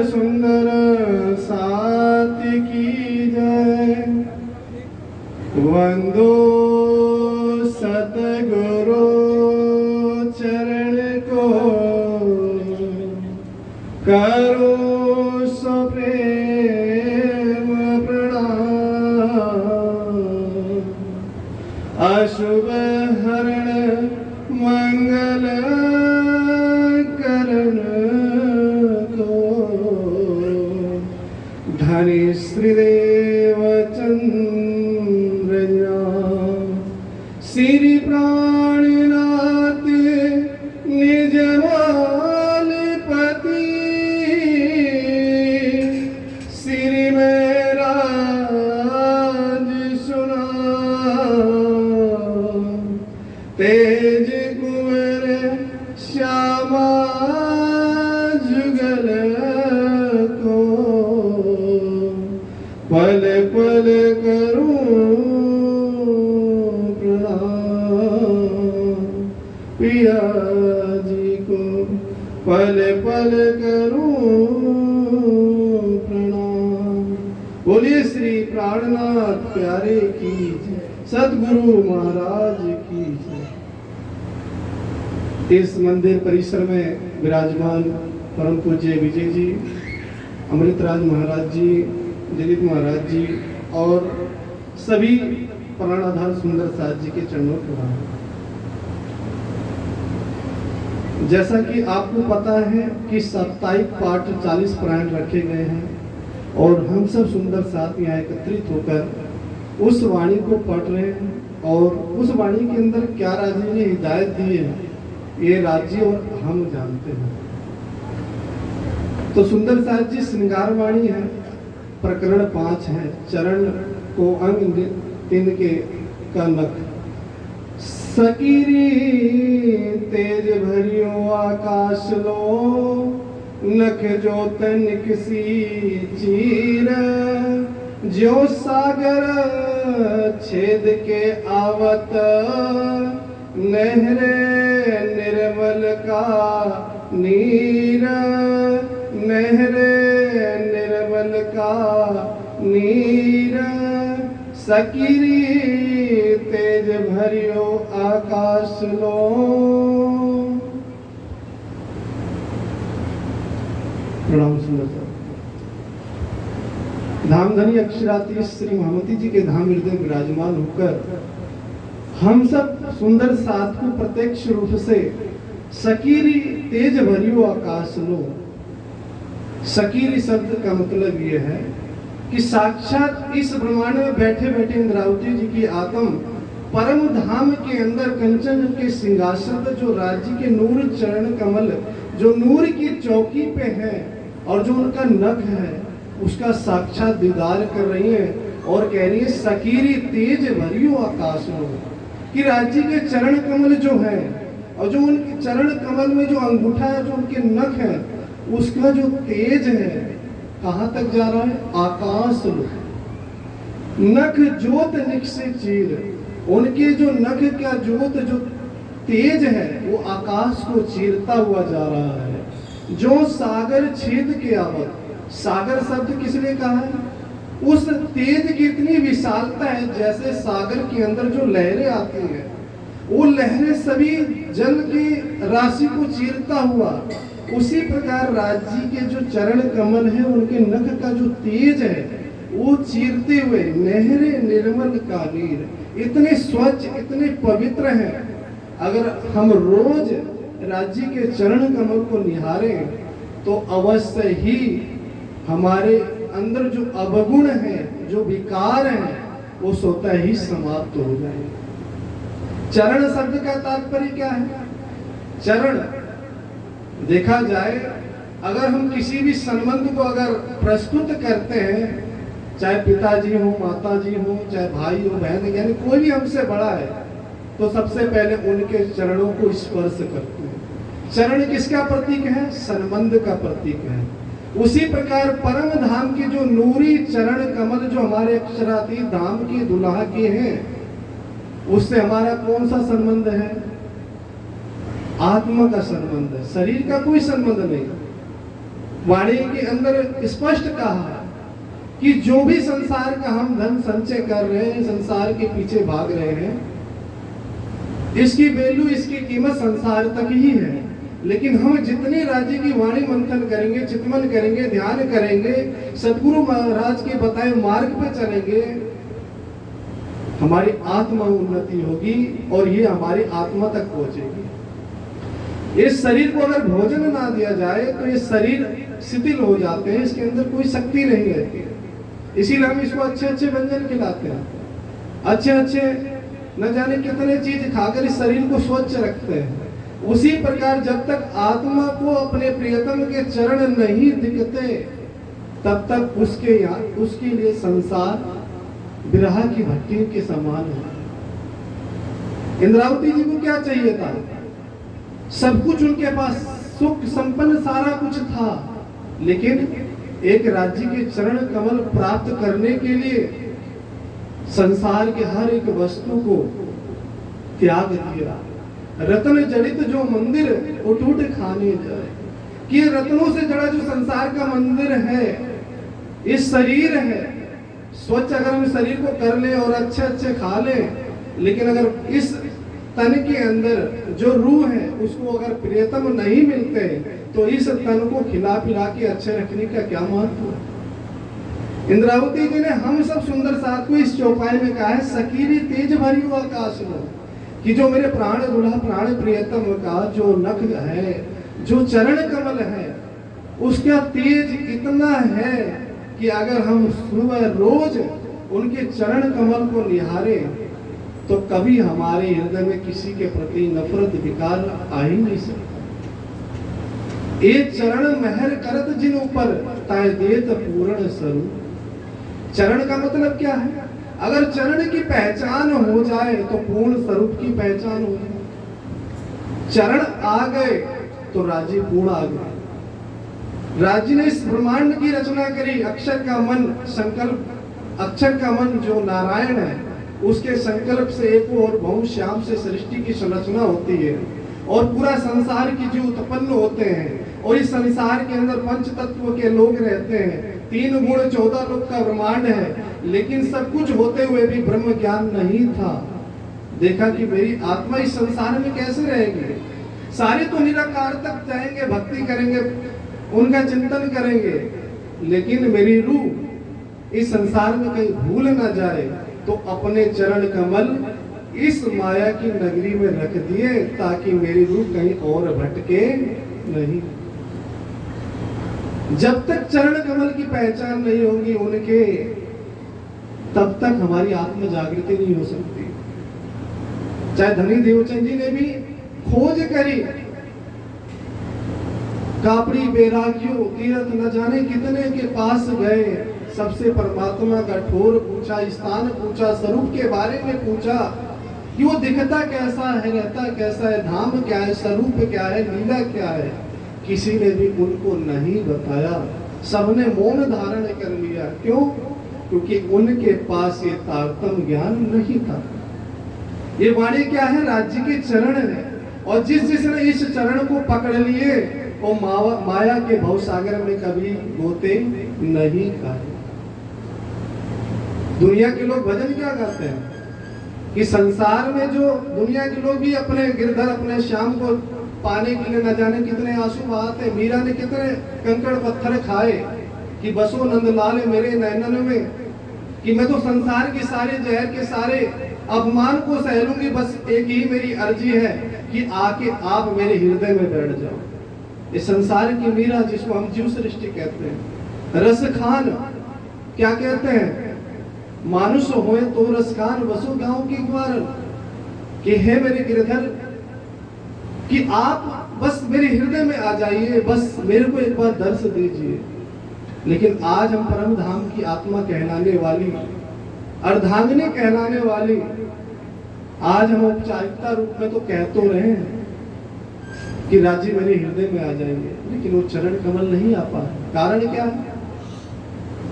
सुंदर साथी की जय, वंदो सतगुरु चरण को, करो सो प्रेम प्रणाम। अशुभ हरण मंगल करण को, धनी श्रीदेव चंद्र श्री प्राणनाथ निज मालपति, श्री में राज सुना, तेज कुंवर श्यामा जुगल को, पल पल करूं पिया जी को, पल पल करूं प्रणाम। बोलिए श्री प्राणनाथ प्यारे की जय, सतगुरु महाराज की जय। इस मंदिर परिसर में विराजमान परम पूज्य विजय जी, अमृतराज महाराज जी, दिलीप महाराज जी और सभी प्राणाधार सुंदर साथ जी के चरणों के भाव। जैसा कि आपको पता है कि साप्ताहिक पाठ 40 प्राण रखे गए हैं और हम सब सुंदर साथ यहाँ एकत्रित होकर उस वाणी को पढ़ रहे हैं। और उस वाणी के अंदर क्या राजी ने हिदायत दी है ये राज्य और हम जानते हैं। तो सुंदर साथ जी श्रृंगार वाणी है, प्रकरण 5 है, चरण को अंग 3 के का नख। सकीरी तेज भरियो आकाश लो, नख जो तनिक सी चीर, ज्यो सागर छेद के आवत, नहरे निर्मल का नीर, नहरे निर्मल का नीर। सकीरी तेज भरियो आकाश लो। प्रणाम सुंदर सर। धामधनी अक्षराती श्री महामती जी के धाम हृदय विराजमान होकर हम सब सुंदर साथ को प्रत्यक्ष रूप से सकीरी तेज भरियो आकाश लो। सकीरी शब्द का मतलब यह है कि साक्षात इस ब्रह्मांड में बैठे बैठे इंद्रावती जी की आत्म परम धाम के अंदर कंचन के सिंहासन जो राज्य के नूर चरण कमल जो नूर की चौकी पे है और जो उनका नख है उसका साक्षात दीदार कर रही है और कह रही है सकीरी तेज भरियो आकाश में, कि राज्य के चरण कमल जो है और जो उनके चरण कमल में जो अंगूठा है, जो उनके नख है, उसका जो तेज है कहां तक जा रहा है? आकाश लो। नख जोत निक से चीर, उनके जो नख का जोत जो तेज है वो आकाश को चीरता हुआ जा रहा है। जो सागर छेद के आवत, सागर शब्द किसने कहा है? उस तेज की इतनी विशालता है, जैसे सागर के अंदर जो लहरें आती हैं वो लहरें सभी जल की राशि को चीरता हुआ, उसी प्रकार राज्य के जो चरण कमल है उनके नख का जो तेज है वो चीरते हुए नहरे निर्मल का नीर, इतने स्वच्छ इतने पवित्र हैं। अगर हम रोज राज्य के चरण कमल को निहारें तो अवश्य ही हमारे अंदर जो अवगुण है, जो विकार है, वो स्वतः ही समाप्त हो जाए। चरण शब्द का तात्पर्य क्या है? चरण देखा जाए, अगर हम किसी भी संबंध को अगर प्रस्तुत करते हैं, चाहे पिताजी हो, माताजी हो, चाहे भाई हो, बहन, यानी कोई भी हमसे बड़ा है, तो सबसे पहले उनके चरणों को स्पर्श करते हैं। चरण किसका प्रतीक है? संबंध का प्रतीक है। उसी प्रकार परम धाम के जो नूरी चरण कमल जो हमारे अक्षरातीत धाम की दुल्हा के हैं, उससे हमारा कौन सा संबंध है? आत्मा का संबंध है, शरीर का कोई संबंध नहीं। वाणी के अंदर स्पष्ट कहा कि जो भी संसार का हम धन संचय कर रहे हैं, संसार के पीछे भाग रहे हैं, इसकी वैल्यू, इसकी कीमत संसार तक ही है। लेकिन हम जितनी राज्य की वाणी मंथन करेंगे, चिंतन करेंगे, ध्यान करेंगे, सदगुरु महाराज के बताए मार्ग पे चलेंगे, हमारी आत्मा उन्नति होगी और ये हमारी आत्मा तक पहुंचेगी। इस शरीर को अगर भोजन ना दिया जाए तो ये शरीर शिथिल हो जाते हैं, इसके अंदर कोई शक्ति नहीं रहती है। इसीलिए हम इसको अच्छे अच्छे व्यंजन खिलाते हैं, अच्छे अच्छे न जाने कितने चीज खाकर इस शरीर को स्वच्छ रखते हैं। उसी प्रकार जब तक आत्मा को अपने प्रियतम के चरण नहीं दिखते, तब तक उसके लिए संसार विरह की भट्टी के समान है। इंद्रावती जी को क्या चाहिए था? सब कुछ उनके पास, सुख संपन्न सारा कुछ था, लेकिन एक राज्य के चरण कमल प्राप्त करने के लिए संसार के हर एक वस्तु को त्याग दिया। रत्न जड़ित जो मंदिर उठ उठ खाने जाए, कि रत्नों से जड़ा जो संसार का मंदिर है, इस शरीर है, स्वच्छ अगर हम शरीर को कर ले और अच्छे अच्छे खा ले, लेकिन अगर इस तन के अंदर जो रूह है उसको अगर प्रियतम नहीं मिलते, तो इस तन को खिला पिला के अच्छे रखने का क्या महत्व है? इंद्रावती जी ने हम सब सुंदर साथ को इस चौपाई में कहा है, सकीरी तेज भरी आकाश में, कि जो मेरे प्राण दुल्हा प्राण प्रियतम का जो नख है, जो चरण कमल है, उसका तेज इतना है कि अगर हम सुबह रोज उनके चरण कमल को निहारे तो कभी हमारे हृदय में किसी के प्रति नफरत विकार आ ही नहीं सकता। एक चरण महर करत जिन ऊपर ताय देत पूर्ण स्वरूप। चरण का मतलब क्या है? अगर चरण की पहचान हो जाए तो पूर्ण स्वरूप की पहचान हो जाए। चरण आ गए तो राज्य पूर्ण आ गए। राज्य ने इस ब्रह्मांड की रचना करी, अक्षर का मन संकल्प, अक्षर का मन जो नारायण है, उसके संकल्प से एक और बहु श्याम से सृष्टि की संरचना होती है और पूरा संसार की जो उत्पन्न होते हैं, और इस संसार के अंदर पंच तत्व के लोग रहते हैं, 3 गुण 14 लोग का ब्रह्मांड है, लेकिन सब कुछ होते हुए भी ब्रह्म ज्ञान नहीं था। देखा कि मेरी आत्मा इस संसार में कैसे रहेगी? सारे तो निराकार तक जाएंगे, भक्ति करेंगे, उनका चिंतन करेंगे, लेकिन मेरी रूह इस संसार में कहीं भूल ना जाए, तो अपने चरण कमल इस माया की नगरी में रख दिए ताकि मेरी रूह कहीं और भटके नहीं। जब तक चरण कमल की पहचान नहीं होगी उनके, तब तक हमारी आत्म जागृति नहीं हो सकती। चाहे धनी देवचंद जी ने भी खोज करी, कापड़ी बैरागियों तीर्थ न जाने कितने के पास गए, सबसे परमात्मा का ठोर पूछा, स्थान पूछा, स्वरूप के बारे में पूछा कि वो दिखता कैसा है, रहता कैसा है, धाम क्या है, स्वरूप क्या है, लीला क्या है। किसी ने भी उनको नहीं बताया, सबने मौन धारण कर लिया। क्यों? क्योंकि उनके पास ये तारतम्य ज्ञान नहीं था। ये वाणी क्या है? राज्य के चरण है, और जिसने इस चरण को पकड़ लिए वो माया के भवसागर में कभी गोते नहीं खाए। दुनिया के लोग भजन क्या करते हैं कि संसार में जो दुनिया के लोग भी अपने गिरधर अपने श्याम को पाने के लिए न जाने कितने आंसू बहाते। मीरा ने कितने कंकड़ पत्थर खाए कि बसो नंदलाल मेरे नैनन में, कि मैं तो संसार के सारे जहर के सारे अपमान को सह लूंगी, बस एक ही मेरी अर्जी है कि आके आप मेरे हृदय में बैठ जाओ। इस संसार की मीरा, जिसको हम जीव सृष्टि कहते हैं, रस खान क्या कहते हैं? मानुष होए तो रस खान बसो गांव की ग्वार, कि है मेरे गिरधर कि आप बस मेरे हृदय में आ जाइए, बस मेरे को एक बार दर्श दीजिए। लेकिन आज हम परम धाम की आत्मा कहलाने वाली, अर्धांगिनी कहलाने वाली, आज हम औपचारिकता रूप में तो कह तो रहे हैं कि राज्य मेरे हृदय में आ जाएंगे, लेकिन वो चरण कमल नहीं आ पा। कारण क्या है?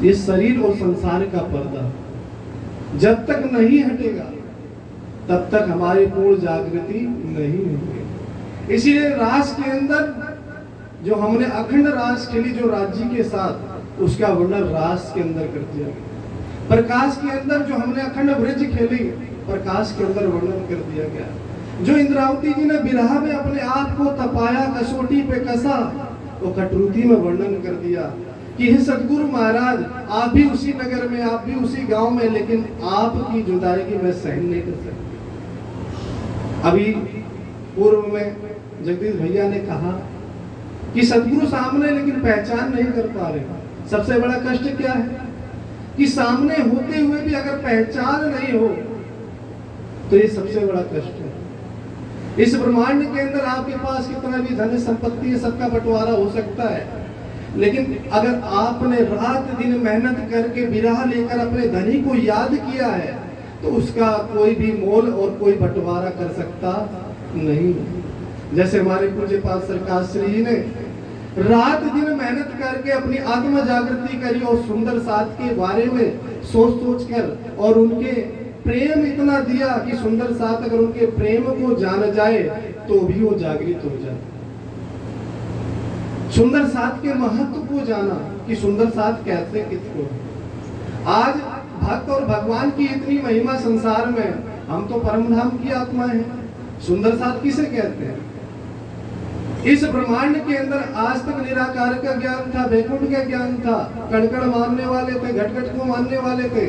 ये शरीर और संसार का पर्दा जब तक नहीं हटेगा तब तक हमारी पूर्ण जागृति नहीं होगी। इसीलिए रास के अंदर जो हमने अखंड रास खेली जो राज्य के साथ, उसका वर्णन रास के अंदर कर दिया गया। प्रकाश के अंदर जो हमने अखंड ब्रज खेली, प्रकाश के अंदर वर्णन कर दिया गया। जो इंद्रावती जी ने विरह में अपने आप को तपाया, कसौटी पे कसा, वो कटरूती में वर्णन कर दिया कि हे सतगुरु महाराज, आप भी उसी नगर में, आप भी उसी गांव में, लेकिन आपकी जुदाई की मैं सहन नहीं कर सकती। अभी पूर्व में जगदीश भैया ने कहा कि सतगुरु सामने लेकिन पहचान नहीं कर पा रहे। सबसे बड़ा कष्ट क्या है कि सामने होते हुए भी अगर पहचान नहीं हो तो ये सबसे बड़ा कष्ट है। इस ब्रह्मांड के अंदर आपके पास कितना भी धन संपत्ति है, सबका बंटवारा हो सकता है, लेकिन अगर आपने रात दिन मेहनत करके विरह लेकर अपने धनी को याद किया है तो उसका कोई भी मोल और कोई बंटवारा कर सकता नहीं। जैसे हमारे पूज्य पाद सरकार श्री जी ने रात दिन मेहनत करके अपनी आत्म जागृति करी और सुंदर साथ के बारे में सोच कर, और उनके प्रेम इतना दिया कि सुंदर साथ अगर उनके प्रेम को जान जाए तो भी वो जागृत हो जाए। सुंदर साथ के महत्व को जाना कि सुंदर साथ कैसे किसको। आज भक्त और भगवान की इतनी महिमा संसार में, हम तो परम धाम की आत्मा है, सुंदर साथ किसे कहते हैं? इस ब्रह्मांड के अंदर आज तक निराकार का ज्ञान था, वैकुंठ का ज्ञान था, कण-कण मानने वाले थे, घट-घट को मानने वाले थे,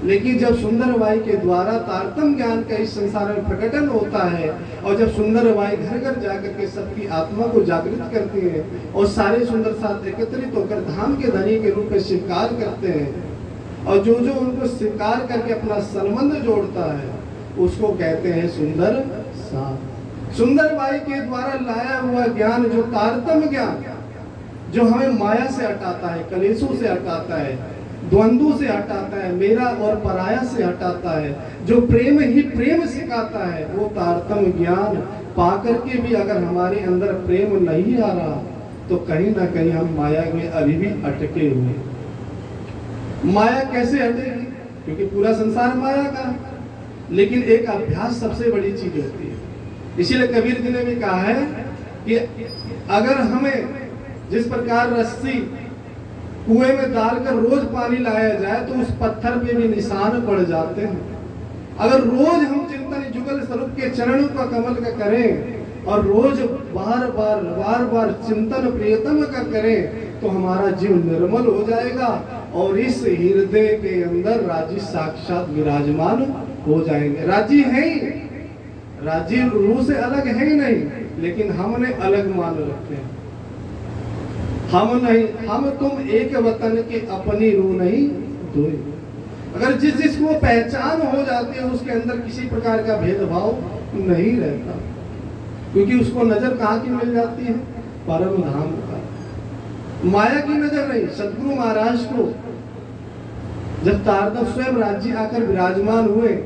लेकिन जब सुंदर वाई के द्वारा तारतम ज्ञान का इस संसार में प्रकटन होता है और जब सुंदर वाई घर घर जाकर के सबकी आत्मा को जागृत करती है और सारे सुंदर साथ एकत्रित होकर धाम के धनी के रूप में स्वीकार करते हैं और जो जो उनको स्वीकार करके अपना संबंध जोड़ता है उसको कहते हैं सुंदर साथ। सुंदर वाई के द्वारा लाया हुआ ज्ञान, जो तारतम ज्ञान, जो हमें माया से हटाता है, कलेशों से हटाता है, द्वंद्वों से हटाता है, मेरा और पराया से हटाता है, जो प्रेम ही प्रेम सिखाता है, वो तारतम ज्ञान पाकर के भी अगर हमारे अंदर प्रेम नहीं आ रहा तो कहीं ना कहीं हम माया में अभी भी अटके हुए। माया कैसे हटेगी? क्योंकि पूरा संसार माया का, लेकिन एक अभ्यास सबसे बड़ी चीज होती है। इसीलिए कबीर जी ने भी कहा है कि अगर हमें जिस प्रकार रस्सी कुएं में डालकर रोज पानी लाया जाए तो उस पत्थर पे भी निशान पड़ जाते हैं। अगर रोज हम चिंतन जुगल स्वरूप के चरणों का कमल का करें और रोज बार बार चिंतन प्रियतम का करें तो हमारा जीव निर्मल हो जाएगा और इस हृदय के अंदर राज्य साक्षात विराजमान हो जाएंगे। राज्य है ही, राज्य रूह से अलग है ही नहीं, लेकिन हमने अलग मान रखे हैं। हम नहीं, हम तुम एक वतन के अपनी रूह नहीं धोई। अगर जिस जिसको पहचान हो जाती है उसके अंदर किसी प्रकार का भेदभाव नहीं रहता, क्योंकि उसको नजर कहाँ की मिल जाती है? परम धाम का। माया की नजर नहीं। सतगुरु महाराज को जब तारतम स्वयं राज्य आकर विराजमान हुए,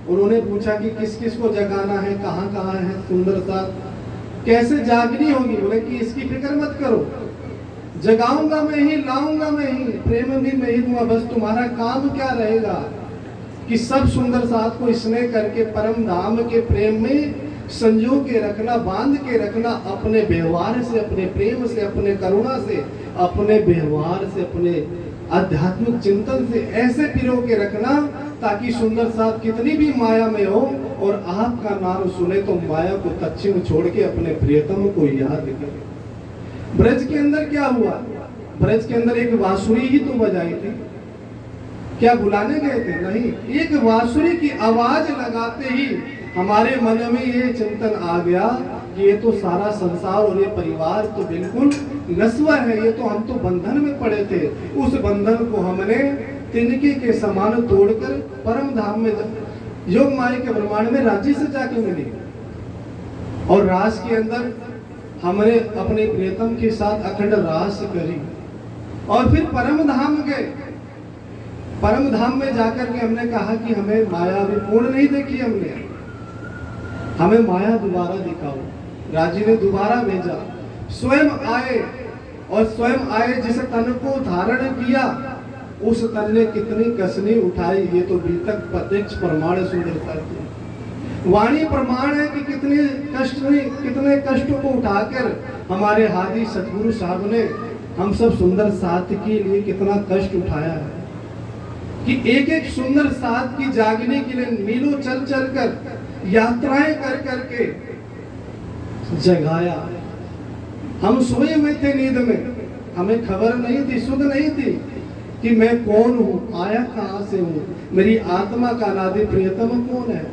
उन्होंने पूछा कि किस किस को जगाना है, कहाँ कहाँ है सुंदर सा, कैसे जागनी होगी? बोले कि इसकी फिक्र मत करो, जगाऊंगा मैं ही, लाऊंगा मैं ही, प्रेम भी मैं ही दूंगा, बस तुम्हारा काम क्या रहेगा कि सब सुंदर साथ को स्नेह करके परम धाम के प्रेम में संजो के रखना, बांध के रखना, अपने व्यवहार से, अपने प्रेम से, अपने करुणा से, अपने व्यवहार से, अपने आध्यात्मिक चिंतन से ऐसे पिरो के रखना ताकि सुंदर साथ कितनी भी माया में हो और आपका नाम सुने तो माया को तत्क्षण छोड़ के अपने प्रियतम को याद करे। ब्रज के अंदर क्या हुआ? ब्रज के अंदर एक बांसुरी ही तो बजाई थी, क्या बुलाने गए थे? नहीं, एक बांसुरी की आवाज लगाते ही हमारे मन में ये चिंतन आ गया कि ये तो सारा संसार और ये परिवार तो बिल्कुल नस्वर है, ये तो हम तो बंधन में पड़े थे, उस बंधन को हमने तिनके के समान तोड़कर परम धाम में योग माया के ब्रह्मांड में राज्य से जाके मिली और रास के अंदर हमने अपने प्रियतम के साथ अखंड रास करी और फिर परम धाम गए। परम धाम में जाकर के हमने कहा कि हमें माया भी पूर्ण नहीं देखी, हमने हमें माया दोबारा दिखाओ। राजी ने दोबारा भेजा, स्वयं आए और स्वयं आए जिस तन को धारण किया उस तन ने कितनी कसनी उठाई, ये तो बीतक प्रत्यक्ष प्रमाण सुंदरता की। वाणी प्रमाण है कि कितने कष्टों को उठाकर हमारे हादी सतगुरु साहब ने हम सब सुंदर साथ के लिए कितना कष्ट उठाया है कि एक एक सुंदर साथ की जागने के लिए मीलों चल चल कर यात्राएं कर करके जगाया। हम सोए हुए थे नींद में, हमें खबर नहीं थी, सुध नहीं थी कि मैं कौन हूं, आया कहां से हूं, मेरी आत्मा का अनादि प्रियतम कौन है।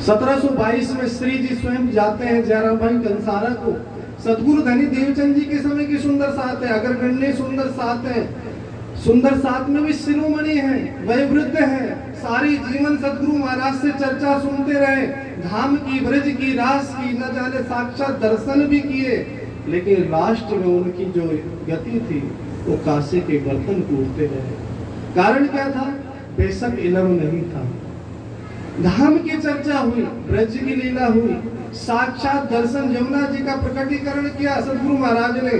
1722 में श्री जी स्वयं जाते हैं जयराम भाई कंसारा को। सतगुरु धनी देवचंद जी के समय की सुंदर साथ है, अगर गणने सुंदर साथ है, सुंदर साथ में भी शिरोमणि है, वह वृद्ध है, सारी जीवन सतगुरु महाराज से चर्चा सुनते रहे, धाम की, ब्रज की, रास की, न जाने साक्षात दर्शन भी किए, लेकिन लास्ट में उनकी जो गति थी वो कासे के बर्तन टूटते रहे। कारण क्या था? बेशक इलम नहीं था। धाम की चर्चा हुई, ब्रज की लीला हुई, साक्षात दर्शन यमुना जी का प्रकटीकरण किया सतगुरु महाराज ने,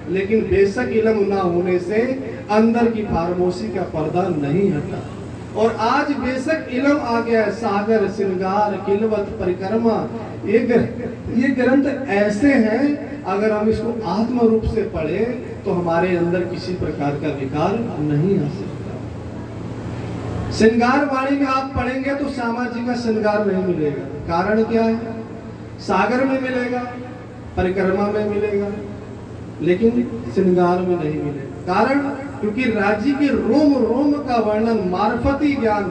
लेकिन बेशक इलम ना होने से अंदर की फारमोशी का पर्दा नहीं हटा। और आज बेशक इलम आ गया है, सागर, श्रृंगार, किलवत, परिक्रमा, ये ग्रंथ ऐसे हैं, अगर हम इसको आत्म रूप से पढ़े तो हमारे अंदर किसी प्रकार का विकार नहीं आ सकता। श्रृंगार वाणी में आप पढ़ेंगे तो श्यामा जी का श्रृंगार नहीं मिलेगा। कारण क्या है? सागर में मिलेगा, परिक्रमा में मिलेगा, लेकिन श्रृंगार में नहीं मिलेगा। कारण क्योंकि राज्य के रोम रोम का वर्णन, मार्फती ज्ञान,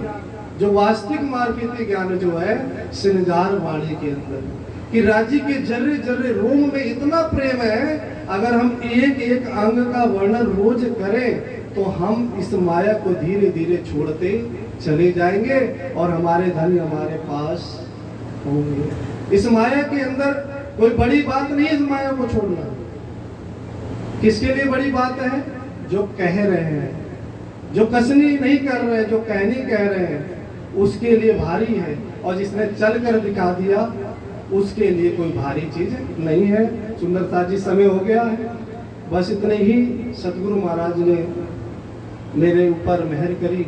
जो वास्तविक मार्फती ज्ञान जो है श्रृंगार वाणी के अंदर, कि राज्य के जर्रे जर्रे रोम में इतना प्रेम है, अगर हम एक एक अंग का वर्णन रोज करें तो हम इस माया को धीरे धीरे छोड़ते चले जाएंगे और हमारे धन हमारे पास होंगे। इस माया के अंदर कोई बड़ी बात नहीं, इस माया को छोड़ना किसके लिए बड़ी बात है? जो कह रहे हैं, जो कसनी नहीं कर रहे, जो कहनी कह रहे हैं, उसके लिए भारी है, और जिसने चल कर दिखा दिया उसके लिए कोई भारी चीज नहीं है। सुंदरता जी, समय हो गया है, बस इतने ही सतगुरु महाराज ने मेरे ऊपर मेहर करी।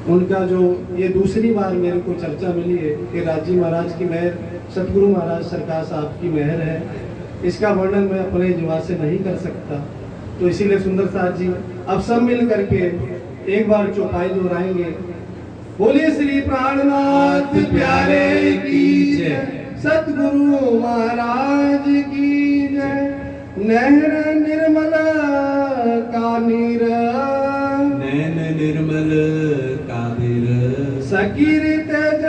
उनका जो ये दूसरी बार मेरे को चर्चा मिली है कि राजी महाराज की मेहर, सतगुरु महाराज सरकार साहब की मेहर है, इसका वर्णन मैं अपने जुबान से नहीं कर सकता। तो इसीलिए सुंदर साथ जी अब सब मिल करके एक बार चौपाई दोहराएंगे। बोलिए श्री प्राणनाथ प्यारे की जय, सतगुरु महाराज की जय। नहर निर्मल का नीर, नैन निर्मल कादिर, सकीरी तेज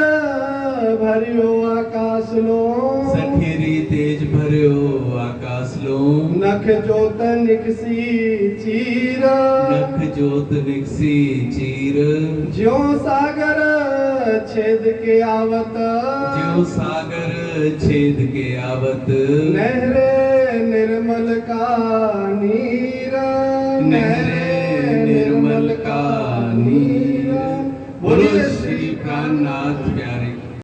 भरियो आकाश लो, सखीरी तेज भरियो आकाश लो, नख जोत निकसी चीर, नख जोत निकसी चीर, ज्यो सागर छेद के आवत, ज्यो सागर छेद के आवत, नहरे निर्मल का नीर, नहरे निर्मल का नीर। बोलो श्री प्राणनाथ प्यारे